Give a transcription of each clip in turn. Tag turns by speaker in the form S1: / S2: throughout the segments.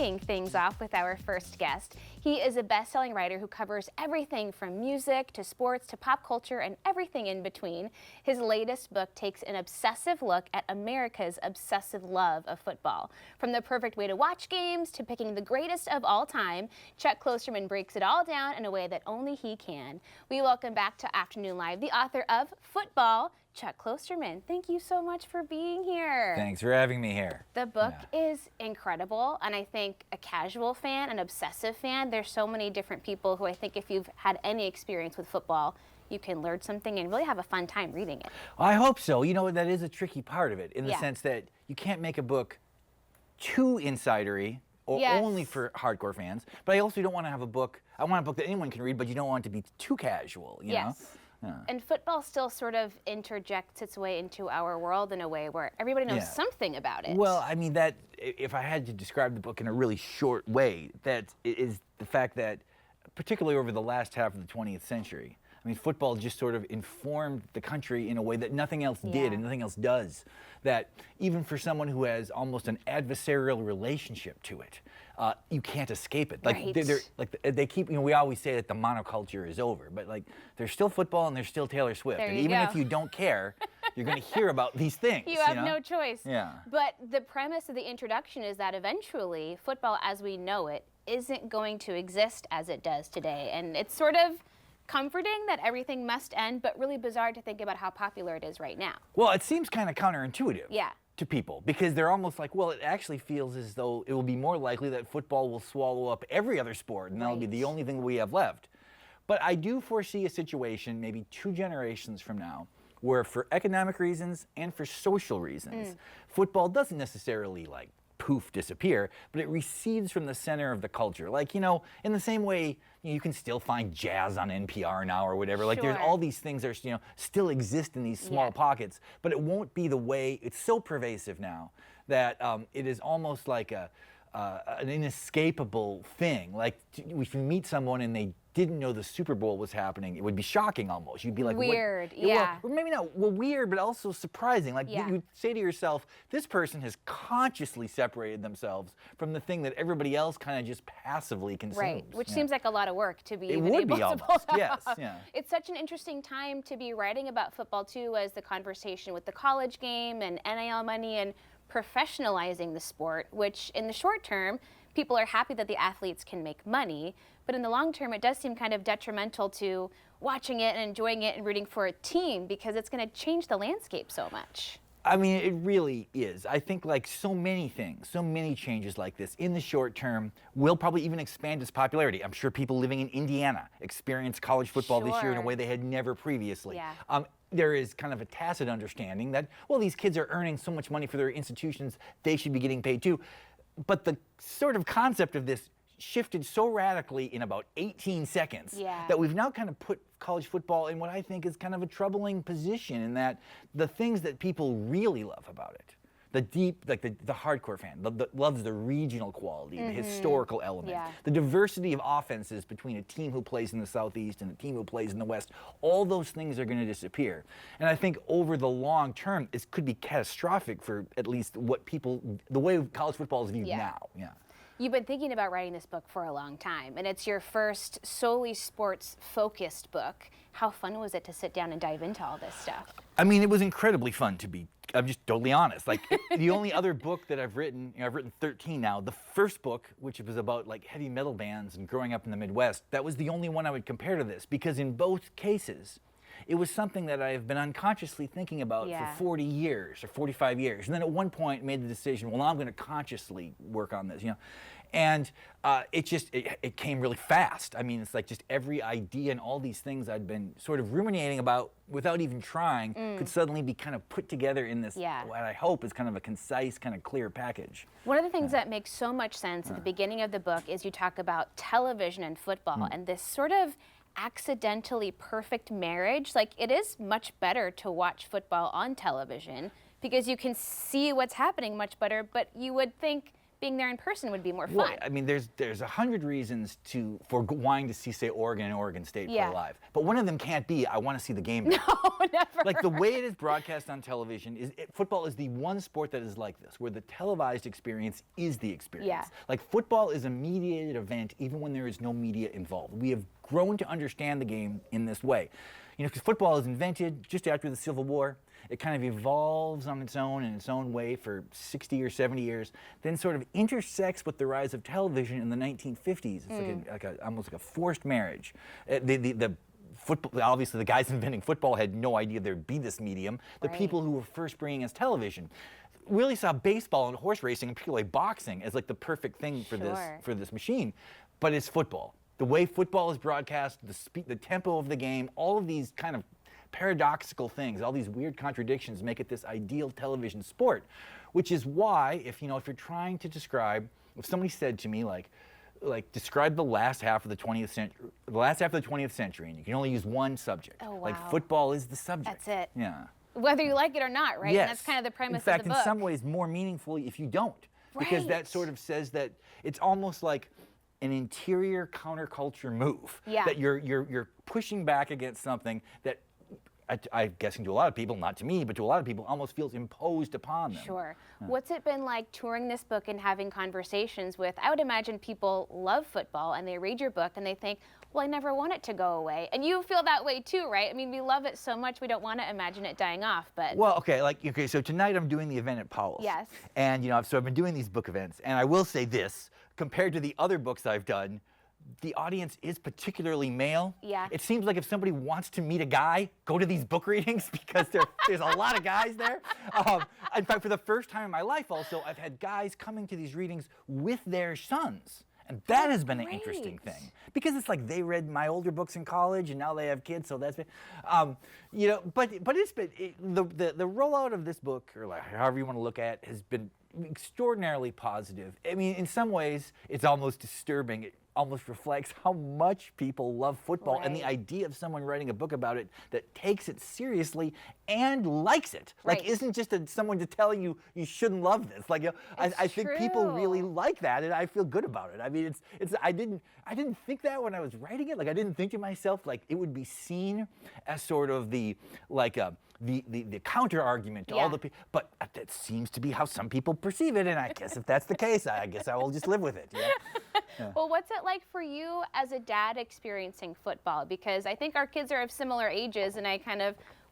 S1: kicking things off with our first guest. He is a best-selling writer who covers everything from music to sports to pop culture and everything in between. His latest book takes an obsessive look at America's obsessive love of football. From the perfect way to watch games to picking the greatest of all time, Chuck Klosterman breaks it all down in a way that only he can. We welcome back to Afternoon Live the author of Football, Chuck Klosterman. Thank you so much for being here.
S2: Thanks for having me here.
S1: The book is incredible, and I think a casual fan, an obsessive fan, there's so many different people who I think if you've had any experience with football, you can learn something and really have a fun time reading it.
S2: I hope so. You know, that is a tricky part of it in the sense that you can't make a book too insidery or only for hardcore fans, but I also don't want to have a book, I want a book that anyone can read, but you don't want it to be too casual, you know? Yeah.
S1: And football still sort of interjects its way into our world in a way where everybody knows something about it.
S2: Well, I mean, that if I had to describe the book in a really short way, that is the fact that, particularly over the last half of the 20th century, I mean, football just sort of informed the country in a way that nothing else did and nothing else does. That even for someone who has almost an adversarial relationship to it, you can't escape it. Like they keep, you know, we always say that the monoculture is over, but like there's still football and there's still Taylor Swift, and even if you don't care, you're going to hear about these things.
S1: You have no choice.
S2: Yeah.
S1: But the premise of the introduction is that eventually football, as we know it, isn't going to exist as it does today, and it's sort of comforting that everything must end, but really bizarre to think about how popular it is right now.
S2: Well, it seems kind of counterintuitive to people, because they're almost like, well, it actually feels as though it will be more likely that football will swallow up every other sport, and that'll be the only thing we have left. But I do foresee a situation, maybe 2 generations from now, where for economic reasons and for social reasons, football doesn't necessarily like poof disappear, but it recedes from the center of the culture. Like, you know, in the same way you can still find jazz on NPR now or whatever. Like there's all these things that are, you know, still exist in these small pockets, but it won't be the way, it's so pervasive now that it is almost like an inescapable thing. Like if you meet someone and they didn't know the Super Bowl was happening, it would be shocking almost. You'd be like,
S1: weird,
S2: well, maybe not, well, weird, but also surprising. Like you'd say to yourself, this person has consciously separated themselves from the thing that everybody else kind of just passively consumes.
S1: Right, which seems like a lot of work to be
S2: even
S1: able to pull off.
S2: Yes,
S1: It's such an interesting time to be writing about football too, as the conversation with the college game and NIL money and professionalizing the sport, which in the short term, people are happy that the athletes can make money, but in the long term, it does seem kind of detrimental to watching it and enjoying it and rooting for a team, because it's going to change the landscape so much.
S2: I mean, it really is. I think like so many things, so many changes like this in the short term will probably even expand its popularity. I'm sure people living in Indiana experience college football this year in a way they had never previously. There is kind of a tacit understanding that, well, these kids are earning so much money for their institutions, they should be getting paid too. But the sort of concept of this shifted so radically in about 18 seconds that we've now kind of put college football in what I think is kind of a troubling position, in that the things that people really love about it, the deep, like the hardcore fan, loves the regional quality, the historical element, the diversity of offenses between a team who plays in the Southeast and a team who plays in the West, all those things are going to disappear. And I think over the long term, it could be catastrophic for at least what people, the way college football is viewed now.
S1: You've been thinking about writing this book for a long time, and it's your first solely sports-focused book. How fun was it to sit down and dive into all this stuff?
S2: I mean, it was incredibly fun, I'm just totally honest. Like the only other book that I've written, I've written 13 now. The first book, which was about like heavy metal bands and growing up in the Midwest, that was the only one I would compare to this, because in both cases, it was something that I have been unconsciously thinking about for 40 years or 45 years. And then at one point made the decision, well, now I'm going to consciously work on this, you know. And it came really fast. I mean, it's like just every idea and all these things I'd been sort of ruminating about without even trying could suddenly be kind of put together in this, what I hope is kind of a concise, kind of clear package.
S1: One of the things that makes so much sense at the beginning of the book is you talk about television and football and this sort of accidentally perfect marriage. Like, it is much better to watch football on television because you can see what's happening much better, but you would think being there in person would be more fun.
S2: Well, I mean, there's 100 reasons for wanting to see, say, Oregon and Oregon State play live. But one of them can't be, I want to see the game.
S1: No, never.
S2: Like the way it is broadcast on television, football is the one sport that is like this, where the televised experience is the experience.
S1: Yeah.
S2: Like football is a mediated event even when there is no media involved. We have grown to understand the game in this way. You know, because football is invented just after the Civil War. It kind of evolves on its own in its own way for 60 or 70 years, then sort of intersects with the rise of television in the 1950s. It's almost like a forced marriage. The football, obviously the guys inventing football had no idea there'd be this medium. The people who were first bringing us television really saw baseball and horse racing and particularly boxing as like the perfect thing for this machine. But it's football. The way football is broadcast, the tempo of the game, all of these kind of paradoxical things, all these weird contradictions make it this ideal television sport, which is why if you're trying to describe, if somebody said to me like describe the last half of the 20th century, and you can only use one subject.
S1: Oh, wow.
S2: Like football is the subject.
S1: That's it.
S2: Yeah.
S1: Whether you like it or not, right?
S2: Yes.
S1: And that's kind of the premise
S2: in fact,
S1: of the book.
S2: in some ways more meaningfully if you don't. Because that sort of says that it's almost like an interior counterculture move.
S1: Yeah.
S2: That you're pushing back against something that I'm guessing to a lot of people, not to me, but to a lot of people, almost feels imposed upon them.
S1: Sure. What's it been like touring this book and having conversations with, I would imagine people love football and they read your book and they think, well, I never want it to go away. And you feel that way too, right? I mean, we love it so much we don't want to imagine it dying off, but.
S2: Well, okay, so tonight I'm doing the event at Powell's.
S1: Yes.
S2: And, so I've been doing these book events, and I will say this, compared to the other books I've done, the audience is particularly male.
S1: Yeah.
S2: It seems like if somebody wants to meet a guy, go to these book readings because there's a lot of guys there. In fact, for the first time in my life also, I've had guys coming to these readings with their sons. And that has been an interesting thing because it's like they read my older books in college and now they have kids, so that's been, but it's been, the rollout of this book, or like however you want to look at it, has been extraordinarily positive. I mean, in some ways, it's almost disturbing. It almost reflects how much people love football and the idea of someone writing a book about it that takes it seriously and likes it. Like, isn't just someone to tell you you shouldn't love this. Like, I think people really like that, and I feel good about it. I mean, I didn't think that when I was writing it. Like, I didn't think to myself like it would be seen as sort of the counter argument to all the people. But that seems to be how some people perceive it, and I guess if that's the case, I guess I will just live with it. Yeah? Yeah.
S1: Well, what's it like for you as a dad experiencing football? Because I think our kids are of similar ages, and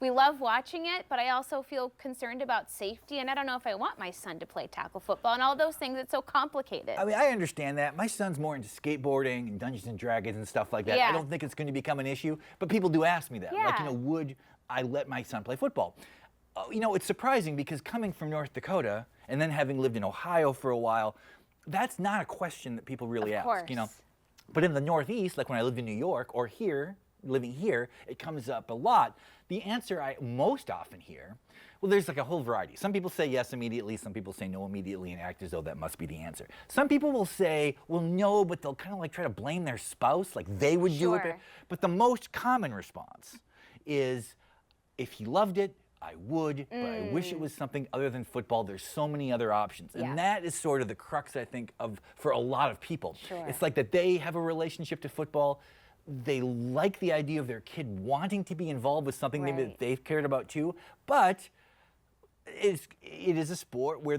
S1: we love watching it, but I also feel concerned about safety, and I don't know if I want my son to play tackle football and all those things. It's so complicated.
S2: I mean, I understand that. My son's more into skateboarding and Dungeons and Dragons and stuff like that.
S1: Yeah.
S2: I don't think it's going to become an issue, but people do ask me that.
S1: Yeah.
S2: Like, would I let my son play football? It's surprising because coming from North Dakota and then having lived in Ohio for a while, that's not a question that people really ask, But in the Northeast, like when I lived in New York or living here, it comes up a lot. The answer I most often hear, well, there's like a whole variety. Some people say yes immediately, some people say no immediately and act as though that must be the answer. Some people will say, well, no, but they'll kind of like try to blame their spouse, like they would do it. But the most common response is, if he loved it, I would, but I wish it was something other than football. There's so many other options. And that is sort of the crux, I think, for a lot of people. It's like that they have a relationship to football. They like the idea of their kid wanting to be involved with something maybe that they've cared about too. But it is a sport where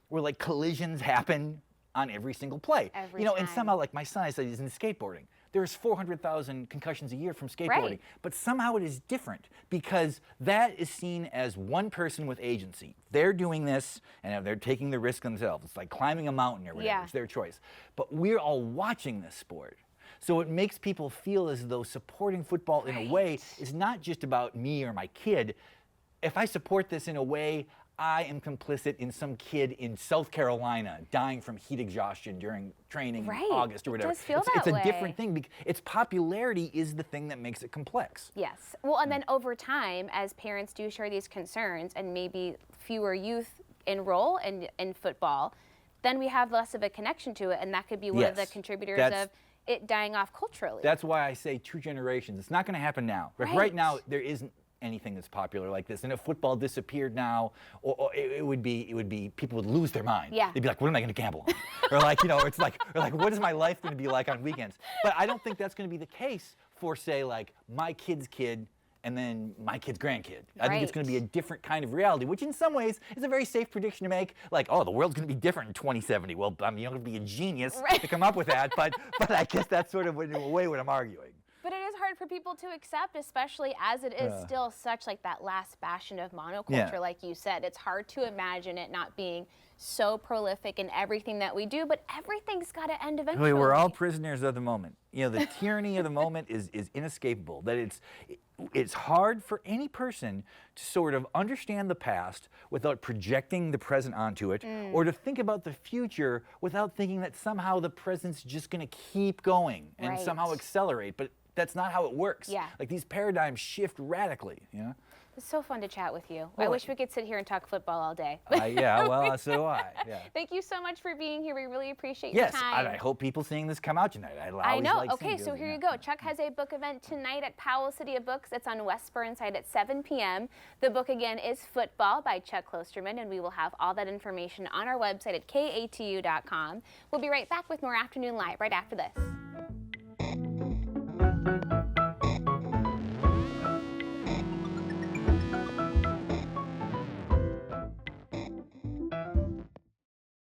S2: where collisions happen on every single play. And somehow, like my son, I said he's into skateboarding. There's 400,000 concussions a year from skateboarding. But somehow it is different because that is seen as one person with agency. They're doing this and they're taking the risk themselves. It's like climbing a mountain or whatever. It's their choice. But we're all watching this sport. So it makes people feel as though supporting football in a way is not just about me or my kid. If I support this in a way, I am complicit in some kid in South Carolina dying from heat exhaustion during training in August or whatever.
S1: It does feel
S2: it's
S1: that way.
S2: A different thing. Its popularity is the thing that makes it complex.
S1: Yes. Well, and then over time, as parents do share these concerns and maybe fewer youth enroll in football, then we have less of a connection to it, and that could be one of the contributors of it dying off culturally.
S2: That's why I say 2 generations. It's not going to happen now. Right now, there isn't anything that's popular like this. And if football disappeared now, or it would be people would lose their mind.
S1: Yeah.
S2: They'd be like, what am I going to gamble on? Or like, you know, it's like, or like, what is my life going to be like on weekends? But I don't think that's going to be the case for, say, like my kid's kid and then my kid's grandkid. I think it's going to be a different kind of reality, which in some ways is a very safe prediction to make. Like, oh, the world's going to be different in 2070. Well, I mean, you don't have to be a genius to come up with that, but I guess that's sort of in a way what I'm arguing.
S1: But it is hard for people to accept, especially as it is still such like that last bastion of monoculture, like you said. It's hard to imagine it not being so prolific in everything that we do, but everything's got to end eventually.
S2: We're all prisoners of the moment. You know, the tyranny of the moment is inescapable. That it's hard for any person to sort of understand the past without projecting the present onto it, or to think about the future without thinking that somehow the present's just going to keep going and somehow accelerate. But that's not how it works.
S1: Yeah.
S2: Like these paradigms shift radically, you know?
S1: It's so fun to chat with you. I wish we could sit here and talk football all day.
S2: Yeah, well, so do I. Yeah.
S1: Thank you so much for being here. We really appreciate your time.
S2: Yes, and I hope people seeing this come out tonight.
S1: I know. Okay, so here you go. Chuck has a book event tonight at Powell City of Books. It's on West Burnside at 7 p.m. The book, again, is Football by Chuck Klosterman, and we will have all that information on our website at katu.com. We'll be right back with more Afternoon Live right after this.